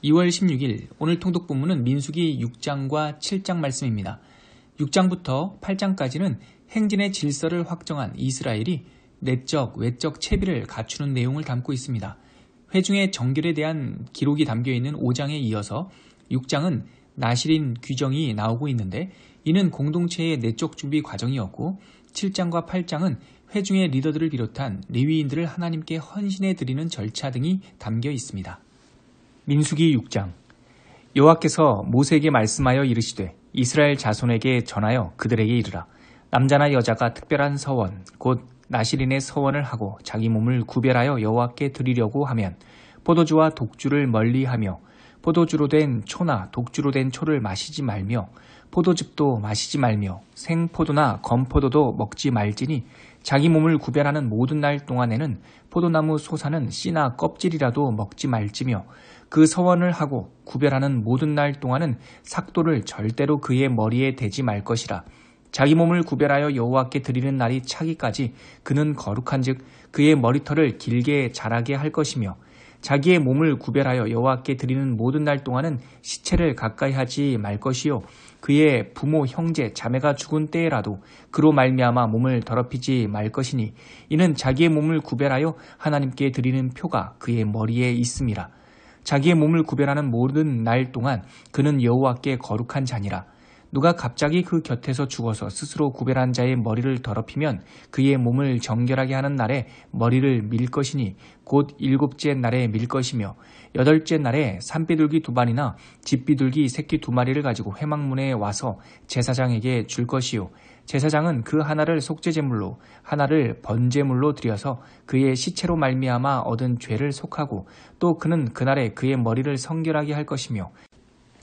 2월 16일 오늘 통독 본문은 민수기 6장과 7장 말씀입니다. 6장부터 8장까지는 행진의 질서를 확정한 이스라엘이 내적, 외적 채비를 갖추는 내용을 담고 있습니다. 회중의 정결에 대한 기록이 담겨있는 5장에 이어서 6장은 나실인 규정이 나오고 있는데 이는 공동체의 내적 준비 과정이었고 7장과 8장은 회중의 리더들을 비롯한 레위인들을 하나님께 헌신해 드리는 절차 등이 담겨 있습니다. 민수기 6장 여호와께서 모세에게 말씀하여 이르시되 이스라엘 자손에게 전하여 그들에게 이르라. 남자나 여자가 특별한 서원 곧 나실인의 서원을 하고 자기 몸을 구별하여 여호와께 드리려고 하면 포도주와 독주를 멀리하며 포도주로 된 초나 독주로 된 초를 마시지 말며 포도즙도 마시지 말며 생포도나 건포도도 먹지 말지니 자기 몸을 구별하는 모든 날 동안에는 포도나무 솟아는 씨나 껍질이라도 먹지 말지며 그 서원을 하고 구별하는 모든 날 동안은 삭도를 절대로 그의 머리에 대지 말 것이라. 자기 몸을 구별하여 여호와께 드리는 날이 차기까지 그는 거룩한즉 그의 머리털을 길게 자라게 할 것이며 자기의 몸을 구별하여 여호와께 드리는 모든 날 동안은 시체를 가까이 하지 말 것이요 그의 부모 형제 자매가 죽은 때에라도 그로 말미암아 몸을 더럽히지 말 것이니 이는 자기의 몸을 구별하여 하나님께 드리는 표가 그의 머리에 있음이라. 자기의 몸을 구별하는 모든 날 동안 그는 여호와께 거룩한 자니라. 누가 갑자기 그 곁에서 죽어서 스스로 구별한 자의 머리를 더럽히면 그의 몸을 정결하게 하는 날에 머리를 밀 것이니 곧 7째 날에 밀 것이며 8째 날에 산비둘기 2마리나 집비둘기 새끼 2마리를 가지고 회막문에 와서 제사장에게 줄 것이요 제사장은 그 하나를 속죄제물로 하나를 번제물로 드려서 그의 시체로 말미암아 얻은 죄를 속하고 또 그는 그날에 그의 머리를 성결하게 할 것이며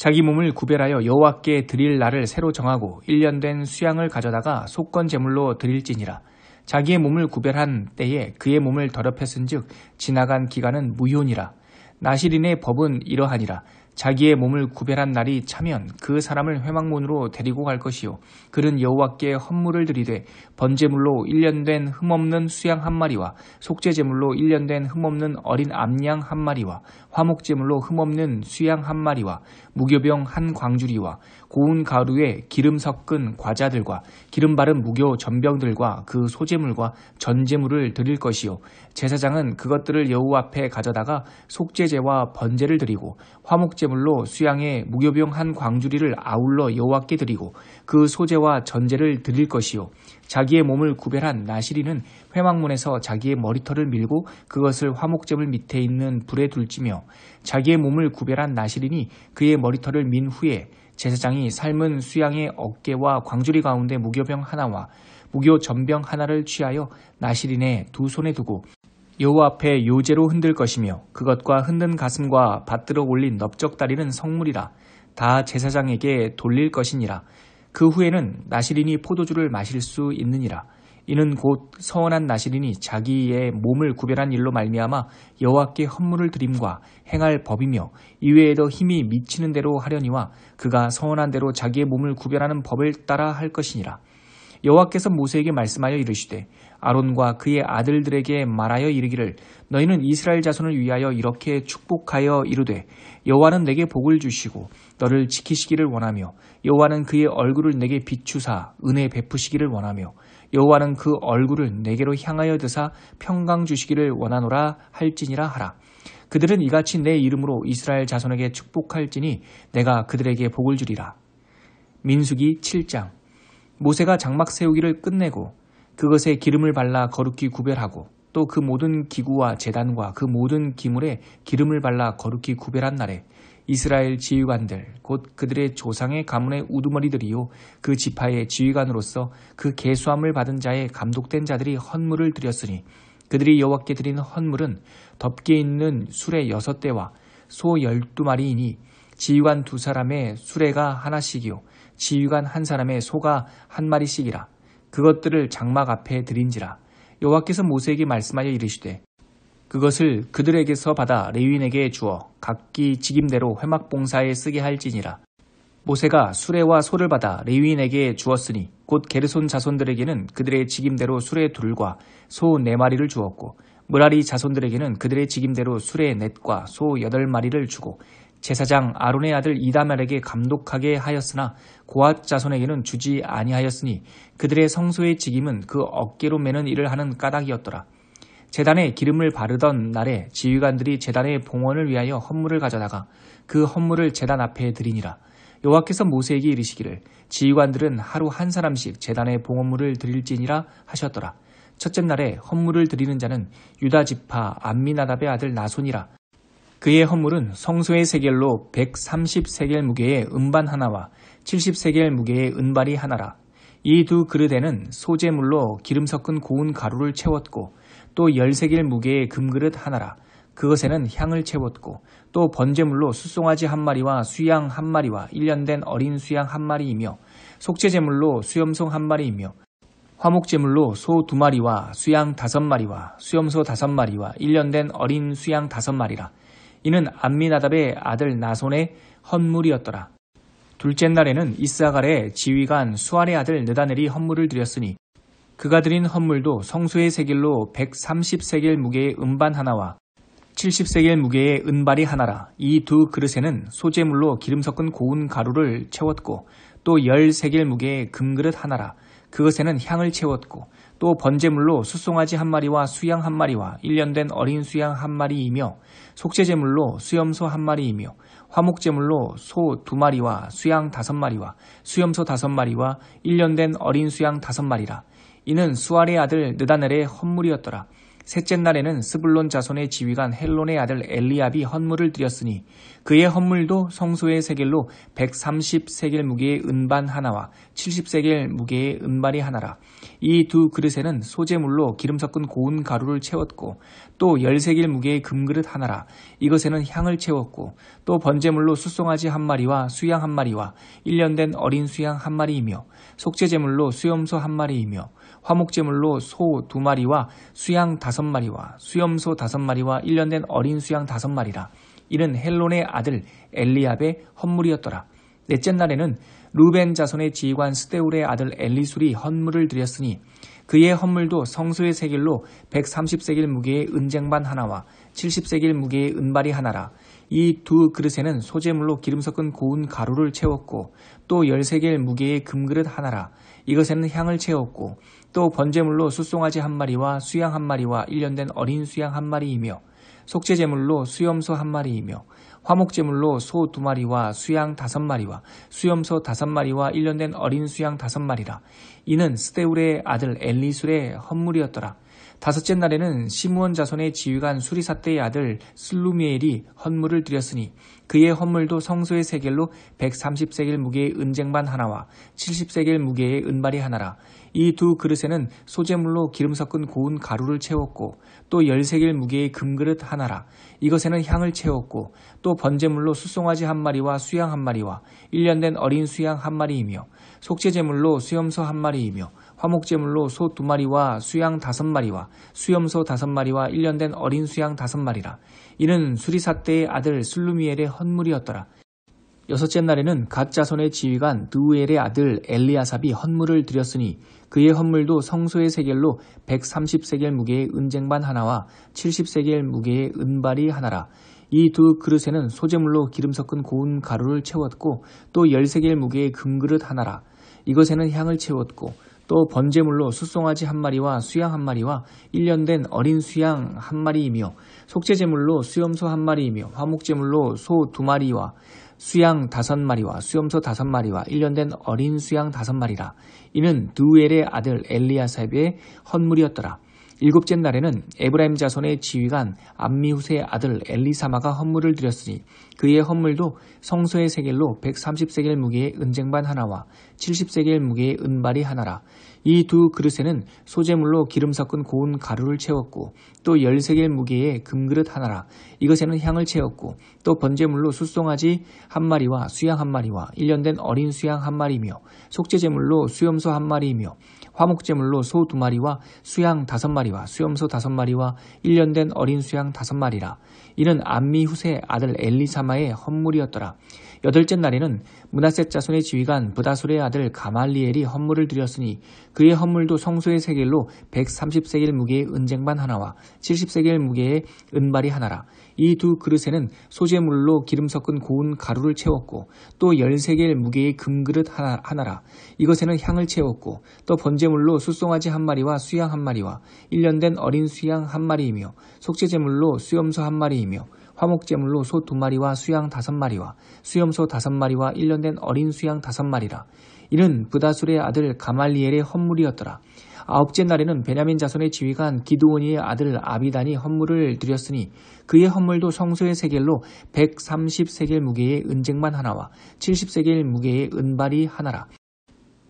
자기 몸을 구별하여 여호와께 드릴 날을 새로 정하고 1년 된 수양을 가져다가 속건 제물로 드릴지니라. 자기의 몸을 구별한 때에 그의 몸을 더럽혔은즉 지나간 기간은 무효니라. 나실인의 법은 이러하니라. 자기의 몸을 구별한 날이 차면 그 사람을 회막문으로 데리고 갈 것이요 그는 여호와께 헌물을 드리되 번제물로 1년 된 흠없는 수양 1마리와 속죄제물로 1년 된 흠없는 어린 암양 1마리와 화목제물로 흠없는 수양 1마리와 무교병 1광주리와 고운 가루에 기름 섞은 과자들과 기름 바른 무교 전병들과 그 소제물과 전제물을 드릴 것이요 제사장은 그것들을 여호와 앞에 가져다가 속죄제와 번제를 드리고 화목제물로 수양의 무교병 1광주리를 아울러 여호와께 드리고 그 소제와 전제를 드릴 것이요 자기의 몸을 구별한 나실인은 회막문에서 자기의 머리털을 밀고 그것을 화목제물 밑에 있는 불에 둘지며 자기의 몸을 구별한 나실인이 그의 머리털을 민 후에 제사장이 삶은 수양의 어깨와 광주리 가운데 무교병 하나와 무교 전병 하나를 취하여 나실인의 2손에 두고 여호와 앞에 요제로 흔들 것이며 그것과 흔든 가슴과 받들어 올린 넓적다리는 성물이라. 다 제사장에게 돌릴 것이니라. 그 후에는 나실인이 포도주를 마실 수 있느니라. 이는 곧 서원한 나실인이 자기의 몸을 구별한 일로 말미암아 여호와께 헌물을 드림과 행할 법이며 이외에도 힘이 미치는 대로 하려니와 그가 서원한 대로 자기의 몸을 구별하는 법을 따라 할 것이니라. 여호와께서 모세에게 말씀하여 이르시되 아론과 그의 아들들에게 말하여 이르기를 너희는 이스라엘 자손을 위하여 이렇게 축복하여 이르되 여호와는 내게 복을 주시고 너를 지키시기를 원하며 여호와는 그의 얼굴을 내게 비추사 은혜 베푸시기를 원하며 여호와는 그 얼굴을 내게로 향하여 드사 평강 주시기를 원하노라 할지니라 하라. 그들은 이같이 내 이름으로 이스라엘 자손에게 축복할지니 내가 그들에게 복을 주리라. 민수기 7장 모세가 장막 세우기를 끝내고 그것에 기름을 발라 거룩히 구별하고 또 그 모든 기구와 제단과 그 모든 기물에 기름을 발라 거룩히 구별한 날에 이스라엘 지휘관들 곧 그들의 조상의 가문의 우두머리들이요 그 지파의 지휘관으로서 그 계수함을 받은 자의 감독된 자들이 헌물을 드렸으니 그들이 여호와께 드린 헌물은 덮개 있는 수레 6대와 소 12마리이니 지휘관 2사람의 수레가 하나씩이요 지휘관 1사람의 소가 1마리씩이라. 그것들을 장막 앞에 드린지라. 여호와께서 모세에게 말씀하여 이르시되 그것을 그들에게서 받아 레위인에게 주어 각기 직임대로 회막 봉사에 쓰게 할지니라. 모세가 수레와 소를 받아 레위인에게 주었으니 곧 게르손 자손들에게는 그들의 직임대로 수레 2과 소 4마리를 주었고 므라리 자손들에게는 그들의 직임대로 수레 4과 소 8마리를 주고 제사장 아론의 아들 이다말에게 감독하게 하였으나 고앗 자손에게는 주지 아니하였으니 그들의 성소의 직임은 그 어깨로 매는 일을 하는 까닭이었더라. 제단에 기름을 바르던 날에 지휘관들이 제단의 봉헌을 위하여 헌물을 가져다가 그 헌물을 제단 앞에 드리니라. 여호와께서 모세에게 이르시기를 지휘관들은 하루 한 사람씩 제단의 봉헌물을 드릴지니라 하셨더라. 첫째 날에 헌물을 드리는 자는 유다 지파 암미나답의 아들 나손이라. 그의 헌물은 성소의 세겔로 130세겔 무게의 음반 하나와 70세겔 무게의 은발이 하나라. 이 두 그릇에는 소재물로 기름 섞은 고운 가루를 채웠고 또 10세겔 무게의 금그릇 하나라. 그것에는 향을 채웠고 또 번제물로 숫송아지 한 마리와 수양 한 마리와 1년 된 어린 수양 한 마리이며 속죄제물로 수염송 한 마리이며 화목제물로 소 2마리와 수양 5마리와 수염소 5마리와 1년 된 어린 수양 5마리라. 이는 암미나답의 아들 나손의 헌물이었더라. 둘째 날에는 이스라엘의 지휘관 수알의 아들 느다넬이 헌물을 드렸으니 그가 드린 헌물도 성소의 세겔로 130세겔 무게의 음반 하나와 70세겔 무게의 은발이 하나라. 이 두 그릇에는 소재물로 기름 섞은 고운 가루를 채웠고 또 10세겔 무게의 금그릇 하나라. 그것에는 향을 채웠고 또 번제물로 숫송아지 한 마리와 수양 한 마리와 1년 된 어린 수양 한 마리이며 속죄제물로 수염소 한 마리이며 화목제물로 소 2마리와 수양 5마리와 수염소 5마리와 1년 된 어린 수양 5마리라. 이는 수알의 아들 느다넬의 헌물이었더라. 셋째 날에는 스불론 자손의 지휘관 헬론의 아들 엘리압이 헌물을 드렸으니 그의 헌물도 성소의 세겔로 130세겔 무게의 은반 하나와 70세겔 무게의 은발이 하나라. 이 두 그릇에는 소재물로 기름 섞은 고운 가루를 채웠고 또 10세겔 무게의 금그릇 하나라. 이것에는 향을 채웠고 또 번제물로 숫송아지 한 마리와 수양 한 마리와 1년 된 어린 수양 한 마리이며 속죄제물로 수염소 한 마리이며 화목제물로 소 2마리와 수양 5마리와 수염소 5마리와 1년 된 어린 수양 5마리라. 이는 헬론의 아들 엘리압의 헌물이었더라. 넷째 날에는 루벤 자손의 지휘관 스데울의 아들 엘리술이 헌물을 드렸으니 그의 헌물도 성소의 세겔로 130세겔 무게의 은쟁반 하나와 70세겔 무게의 은발이 하나라. 이 두 그릇에는 소재물로 기름 섞은 고운 가루를 채웠고 또 10세겔 무게의 금그릇 하나라. 이것에는 향을 채웠고 또 번제물로 숫송아지 한 마리와 수양 한 마리와 1년 된 어린 수양 한 마리이며 속죄제물로 수염소 한 마리이며 화목제물로 소 2마리와 수양 5마리와 수염소 5마리와 1년 된 어린 수양 5마리라. 이는 스데울의 아들 엘리술의 헌물이었더라. 다섯째 날에는 시므온 자손의 지휘관 수리사떼의 아들 슬루미엘이 헌물을 드렸으니 그의 헌물도 성소의 세겔로 130세겔 무게의 은쟁반 하나와 70세겔 무게의 은발이 하나라. 이 두 그릇에는 소재물로 기름 섞은 고운 가루를 채웠고 또 10세겔 무게의 금그릇 하나라. 이것에는 향을 채웠고 또 번제물로 숫송아지 한 마리와 수양 한 마리와 1년 된 어린 수양 한 마리이며 속죄제물로 수염소 한 마리이며 화목제물로 소 2마리와 수양 5마리와 수염소 5마리와 1년 된 어린 수양 5마리라. 이는 수리사떼의 아들 슬루미엘의 헌물이었더라. 여섯째 날에는 갓 자손의 지휘관 드우엘의 아들 엘리아삽이 헌물을 드렸으니 그의 헌물도 성소의 세겔로 130세겔 무게의 은쟁반 하나와 70세겔 무게의 은발이 하나라. 이 두 그릇에는 소재물로 기름 섞은 고운 가루를 채웠고 또 10세겔 무게의 금그릇 하나라. 이것에는 향을 채웠고 또 번제물로 숫송아지 한 마리와 수양 한 마리와 1년 된 어린 수양 한 마리이며 속죄제물로 수염소 한 마리이며 화목제물로 소 2마리와 수양 5마리와 수염소 5마리와 1년 된 어린 수양 5마리라. 이는 드우엘의 아들 엘리아삽의 헌물이었더라. 일곱째 날에는 에브라임 자손의 지휘관 암미후세의 아들 엘리사마가 헌물을 드렸으니 그의 헌물도 성소의 세겔로 130세겔 무게의 은쟁반 하나와 70세겔 무게의 은발이 하나라. 이 두 그릇에는 소재물로 기름 섞은 고운 가루를 채웠고 또 10세겔 무게의 금그릇 하나라. 이것에는 향을 채웠고 또 번제물로 숫송아지 한 마리와 수양 한 마리와 1년 된 어린 수양 한 마리이며 속죄제물로 수염소 한 마리이며 화목제물로 소 2마리와 수양 5마리와 수염소 5마리와 1년 된 어린 수양 5마리라. 이는 암미후세 아들 엘리사마의 헌물이었더라. 여덟째 날에는 므낫세 자손의 지휘관 브다솔의 아들 가말리엘이 헌물을 드렸으니 그의 헌물도 성소의 세겔로 130세겔 무게의 은쟁반 하나와 70세겔 무게의 은발이 하나라. 이 두 그릇에는 소재물로 기름 섞은 고운 가루를 채웠고 또 10세겔 무게의 금그릇 하나라. 이것에는 향을 채웠고 또 번제물로 숫송아지 한 마리와 수양 한 마리와 1년 된 어린 수양 한 마리이며 속죄제물로 수염소 한 마리이며 화목제물로 소 2마리와 수양 5마리와 수염소 5마리와 1년 된 어린 수양 5마리라. 이는 브다술의 아들 가말리엘의 헌물이었더라. 아홉째 날에는 베냐민 자손의 지휘관 기드오니의 아들 아비단이 헌물을 드렸으니 그의 헌물도 성소의 세겔로 130세겔 무게의 은쟁반 하나와 70세겔 무게의 은발이 하나라.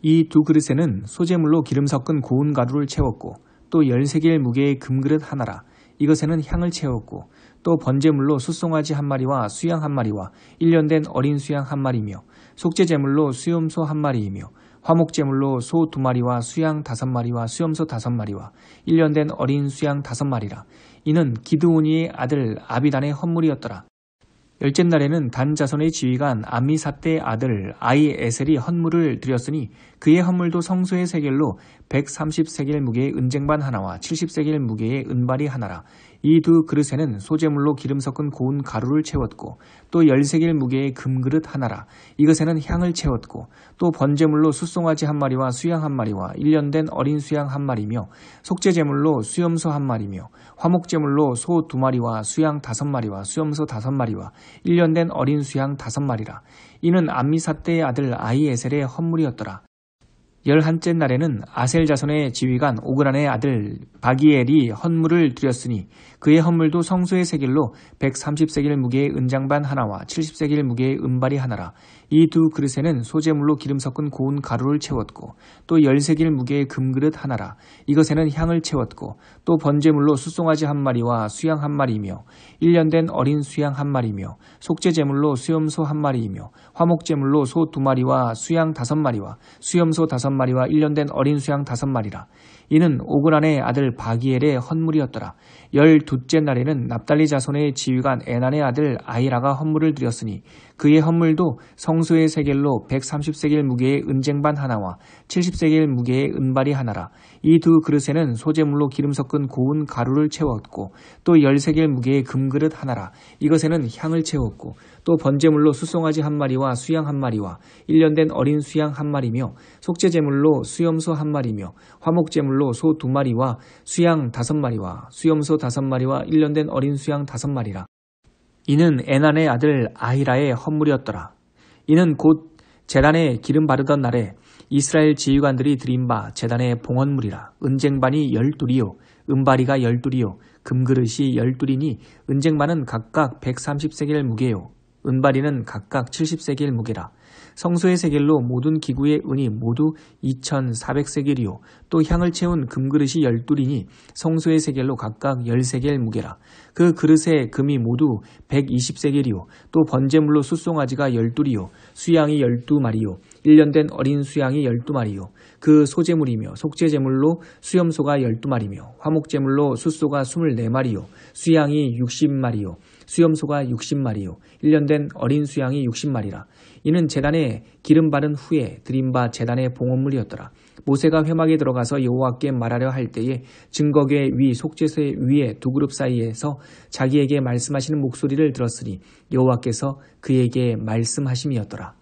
이 두 그릇에는 소재물로 기름 섞은 고운 가루를 채웠고 또 10세겔 무게의 금그릇 하나라. 이것에는 향을 채웠고 또 번제물로 숫송아지 한 마리와 수양 한 마리와 1년 된 어린 수양 한 마리며 속죄제물로 수염소 한 마리이며 화목제물로 소 2마리와 수양 5마리와 수염소 5마리와 1년 된 어린 수양 5마리라. 이는 기드오니의 아들 아비단의 헌물이었더라. 열째 날에는 단 자손의 지휘관 암미사떼의 아들 아이에셀이 헌물을 드렸으니 그의 헌물도 성소의 세겔로 130세겔 무게의 은쟁반 하나와 70세겔 무게의 은발이 하나라. 이 두 그릇에는 소재물로 기름 섞은 고운 가루를 채웠고 또 10세겔 무게의 금그릇 하나라. 이것에는 향을 채웠고 또 번제물로 숫송아지 한 마리와 수양 한 마리와 1년 된 어린 수양 한 마리며 속죄제물로 수염소 한 마리며 화목제물로 소 2마리와 수양 5마리와 수염소 5마리와 1년 된 어린 수양 5마리라. 이는 암미사떼의 아들 아이에셀의 헌물이었더라. 11째 날에는 아셀 자손의 지휘관 오그란의 아들 바기엘이 헌물을 드렸으니 그의 헌물도 성소의 세겔로 130세겔 무게의 은장반 하나와 70세겔 무게의 은발이 하나라. 이 두 그릇에는 소재물로 기름 섞은 고운 가루를 채웠고 또 10세겔 무게의 금그릇 하나라. 이것에는 향을 채웠고 또 번제물로 숫송아지 한 마리와 수양 한 마리이며 1년 된 어린 수양 한 마리이며 속죄제물로 수염소 한 마리이며 화목제물로 소 2마리와 수양 5마리와 수염소 5마리와 1년 된 어린 수양 5마리라. 이는 오그란의 아들 바기엘의 헌물이었더라. 12째 날에는 납달리 자손의 지휘관 에난의 아들 아이라가 헌물을 드렸으니 그의 헌물도 성소의 세겔로 130세겔 무게의 은쟁반 하나와 70세겔 무게의 은발이 하나라. 이 두 그릇에는 소재물로 기름 섞은 고운 가루를 채웠고 또 10세겔 무게의 금그릇 하나라. 이것에는 향을 채웠고 또 번제물로 숫송아지 한 마리와 수양 한 마리와 1년 된 어린 수양 한 마리며 속죄제물로 수염소 한 마리며 화목제물로 소 2마리와 수양 5마리와 수염소 5마리와 1년 된 어린 수양 5마리라. 이는 에난의 아들 아히라의 헌물이었더라. 이는 곧 제단에 기름 바르던 날에 이스라엘 지휘관들이 드린 바 제단의 봉헌물이라. 은쟁반이 12이요 은바리가 12이요 금그릇이 12이니 은쟁반은 각각 130세겔 무게요 은바리는 각각 70세겔 무게라. 성소의 세겔로 모든 기구의 은이 모두 2400세겔이요 또 향을 채운 금그릇이 12이니 성소의 세겔로 각각 10세겔 무게라. 그 그릇의 금이 모두 120세겔이요 또 번제물로 숫송아지가 12이요 수양이 12마리요 1년 된 어린 수양이 12마리요 그 소재물이며 속죄제물로 수염소가 12마리며 화목제물로 숫소가 24마리요 수양이 60마리요 수염소가 60마리요 1년 된 어린 수양이 60마리라. 이는 제단에 기름 바른 후에 드린 바 제단의 봉헌물이었더라. 모세가 회막에 들어가서 여호와께 말하려 할 때에 증거궤 위 속죄소의 위에 두 그룹 사이에서 자기에게 말씀하시는 목소리를 들었으니 여호와께서 그에게 말씀하심이었더라.